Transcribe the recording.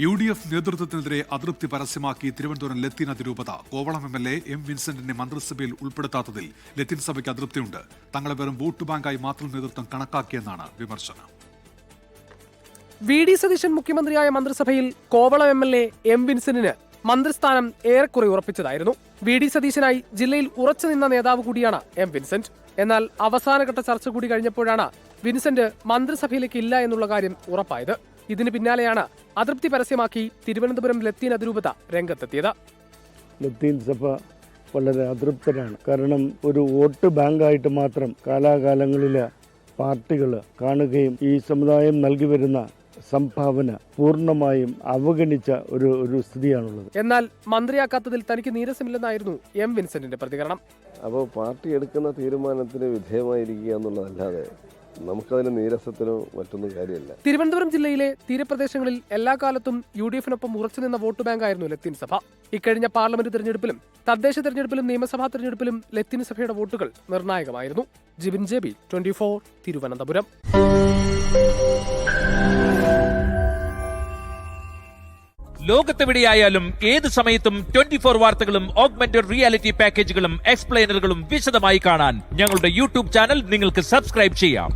UDF നേതൃത്വത്തിനെതിരെ അതൃപ്തി പരസ്യമാക്കി തിരുവനന്തപുരം ലത്തീൻ അതിരൂപത. Kovalam MLA M. വിൻസെന്റിനെ മന്ത്രിസഭയിൽ ഉൾപ്പെടുത്താത്തതിൽ ലത്തീൻ സഭയ്ക്ക് അതൃപ്തിയുണ്ട്. തങ്ങളെ വെറും വോട്ട് ബാങ്കായി മാത്രം നേതൃത്വം കണക്കാക്കിയെന്നാണ് വിമർശനം. VD സതീശൻ മുഖ്യമന്ത്രിയായ മന്ത്രിസഭയിൽ കോവളം MLA M. വിൻസെന്റിന് മന്ത്രിസ്ഥാനം ഏറെക്കുറെ ഉറപ്പിച്ചതായിരുന്നു. VD സതീശനായി ജില്ലയിൽ ഉറച്ചുനിന്ന നേതാവ് കൂടിയാണ് M. വിൻസെന്റ്. എന്നാൽ അവസാനഘട്ട ചർച്ച കൂടി കഴിഞ്ഞപ്പോഴാണ് വിൻസെന്റ് മന്ത്രിസഭയിലേക്ക് ഇല്ല എന്നുള്ള കാര്യം ഉറപ്പായത്. ഇതിന് പിന്നാലെയാണ് അതൃപ്തി പരസ്യമാക്കി തിരുവനന്തപുരം ലത്തീൻ അതിരൂപത രംഗത്തെത്തിയത്. ലത്തീൻ സഭ വളരെ അതൃപ്തരാണ്. കാരണം ഒരു വോട്ട് ബാങ്കായിട്ട് മാത്രം കാലാകാലങ്ങളിൽ പാർട്ടികൾ കാണുകയും ഈ സമുദായം നൽകി വരുന്ന സംഭാവന പൂർണ്ണമായും അവഗണിച്ച ഒരു സ്ഥിതിയാണുള്ളത്. എന്നാൽ മന്ത്രിയാക്കാത്തതിൽ തനിക്ക് നീരസമില്ലെന്നായിരുന്നു M. വിൻസെന്റിന്റെ പ്രതികരണം. അപ്പോൾ പാർട്ടി എടുക്കുന്ന തീരുമാനത്തിന് വിധേയമായിരിക്കുക എന്നുള്ളതല്ലാതെ നമുക്കതിന് നീരസത്തിനോ മറ്റൊന്നും കാര്യമില്ല. തിരുവനന്തപുരം ജില്ലയിലെ തീരപ്രദേശങ്ങളിൽ എല്ലാ കാലത്തും UDF-നൊപ്പം ഉറച്ചുനിന്ന വോട്ട് ബാങ്കായിരുന്നു ലത്തീൻ സഭ. ഇക്കഴിഞ്ഞ പാർലമെന്റ് തെരഞ്ഞെടുപ്പിലും തദ്ദേശ തെരഞ്ഞെടുപ്പിലും നിയമസഭാ തെരഞ്ഞെടുപ്പിലും ലത്തീൻ സഭയുടെ വോട്ടുകൾ നിർണായകമായിരുന്നു. ജിബിൻ JB, 24, തിരുവനന്തപുരം. ലോകത്തെവിടെയായാലും ഏത് സമയത്തും 24 വാർത്തകളും ഓഗ്മെന്റഡ് റിയാലിറ്റി പാക്കേജുകളും എക്സ്പ്ലെയിനറുകളും വിശദമായി കാണാൻ ഞങ്ങളുടെ YouTube ചാനൽ നിങ്ങൾക്ക് സബ്സ്ക്രൈബ് ചെയ്യാം.